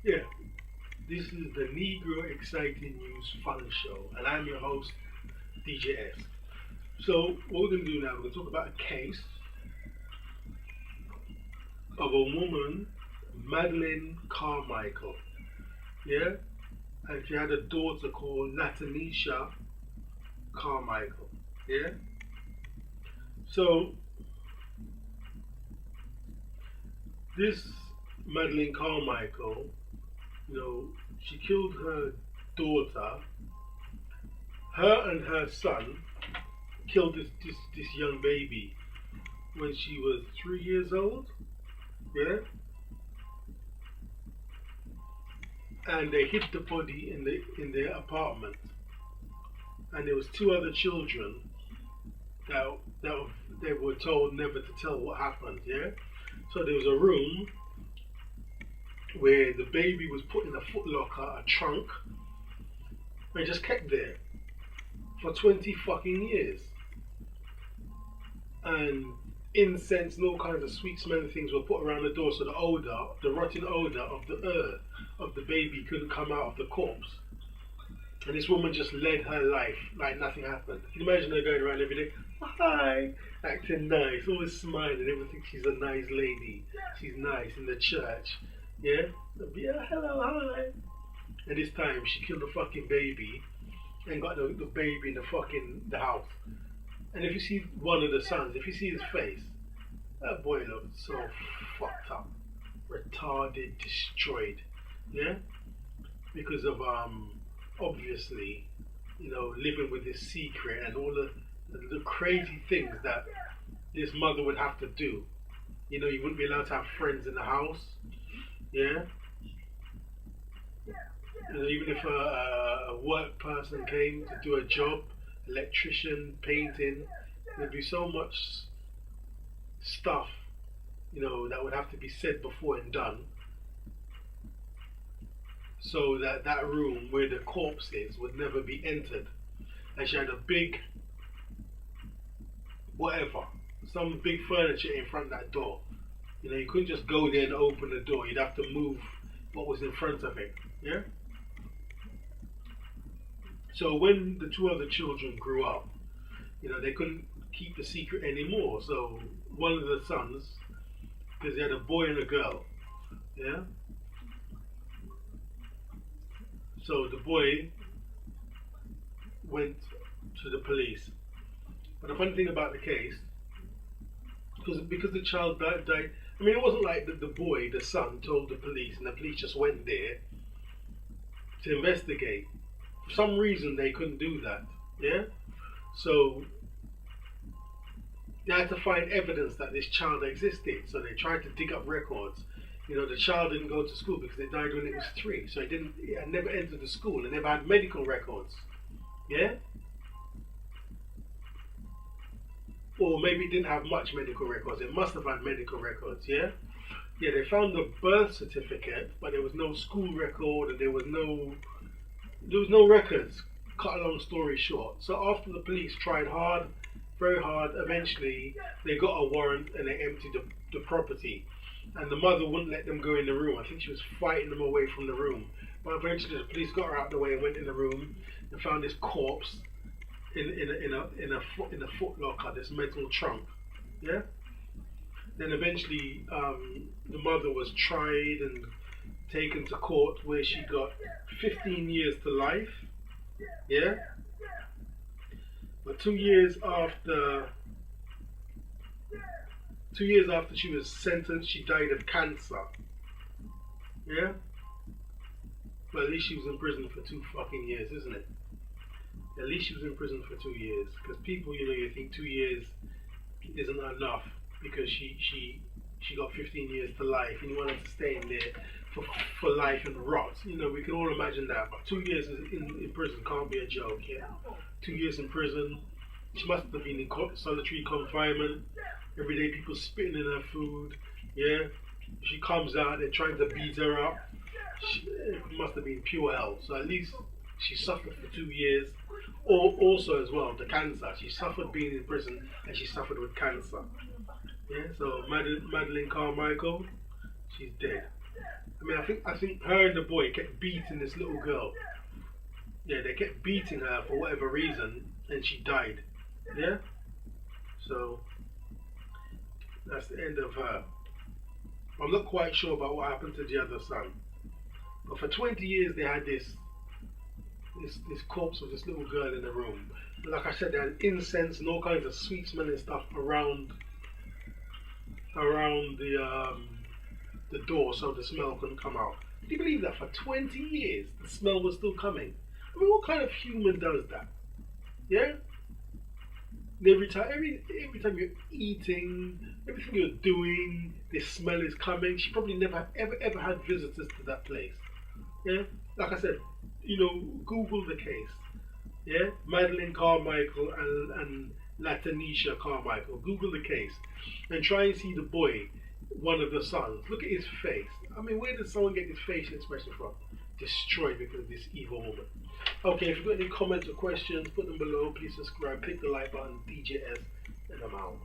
Yeah, this is the Negro Exciting News Fun Show, and I'm your host, DJS. So, what we're going to do now, we're going to talk about a case of a woman, Madeline Carmichael. Yeah, and she had a daughter called Latanisha Carmichael. Yeah, so this Madeline Carmichael, she killed her daughter. Her and her son killed this young baby when she was 3 years old. Yeah, and they hid the body in their apartment. And there was two other children that they were told never to tell what happened. Yeah, so there was a room where the baby was put in a footlocker, a trunk, and just kept there for 20 fucking years. And incense and all kinds of sweet smelling things were put around the door so the rotten odor of the earth of the baby couldn't come out of the corpse. And this woman just led her life like nothing happened. Can you imagine her going around every day, hi, acting nice, always smiling, everyone thinks she's a nice lady. She's nice in the church. Yeah? Yeah, hello, hi. And this time she killed the fucking baby and got the baby in the house. And if you see one of the sons, if you see his face, that boy looked so fucked up, retarded, destroyed. Yeah? Because of obviously, living with this secret and all the crazy things that this mother would have to do. You wouldn't be allowed to have friends in the house. Yeah? Even if a work person came to do a job, electrician, painting, there'd be so much stuff, that would have to be said before and done. So that room where the corpse is would never be entered. And she had a big, whatever, some big furniture in front of that door. You couldn't just go there and open the door. You'd have to move what was in front of it. Yeah? So when the two other children grew up, they couldn't keep the secret anymore. So one of the sons, because they had a boy and a girl, yeah? So the boy went to the police. But the funny thing about the case, because the child died, I mean, it wasn't like the boy, the son, told the police and the police just went there to investigate. For some reason, they couldn't do that. Yeah? So they had to find evidence that this child existed. So they tried to dig up records. The child didn't go to school because they died when it was 3. So he had never entered the school and never had medical records. Yeah? Or maybe it didn't have much medical records. It must have had medical records. Yeah? Yeah, they found the birth certificate, but there was no school record and there was no records. Cut a long story short. So after the police tried hard, very hard, eventually they got a warrant and they emptied the property. And the mother wouldn't let them go in the room. I think she was fighting them away from the room. But eventually the police got her out of the way and went in the room and found this corpse in a foot locker, this metal trunk. Yeah? Then eventually the mother was tried and taken to court where she got 15 years to life. Yeah? But 2 years after she was sentenced, she died of cancer. Yeah? But at least she was in prison for 2 fucking years, isn't it? At least she was in prison for 2 years. Because people, you think 2 years isn't enough because she got 15 years to life and you want her to stay in there for life and rot. We can all imagine that. But 2 years in prison can't be a joke, yeah? 2 years in prison. She must have been in solitary confinement. Every day people spitting in her food, yeah? She comes out, they're trying to beat her up. It must have been pure hell. So at least she suffered for 2 years. Also as well, the cancer. She suffered being in prison and she suffered with cancer. Yeah, so Madeline Carmichael, she's dead. I mean, I think her and the boy kept beating this little girl. Yeah, they kept beating her for whatever reason, and she died. Yeah. So that's the end of her. I'm not quite sure about what happened to the other son. But for 20 years they had this corpse of this little girl in the room. Like I said, they had incense and all kinds of sweet smelling stuff around the door so the smell couldn't come out. Do you believe that for 20 years the smell was still coming? I mean, what kind of human does that? Yeah? Every time you're eating, everything you're doing, this smell is coming. She probably never ever had visitors to that place. Yeah? Like I said, Google the case. Yeah? Madeline Carmichael and Latanisha Carmichael. Google the case and try and see the boy, one of the sons. Look at his face. I mean, where did someone get this facial expression from? Destroyed because of this evil woman. Okay, if you've got any comments or questions, put them below. Please subscribe, click the like button, DJS, and I'm out.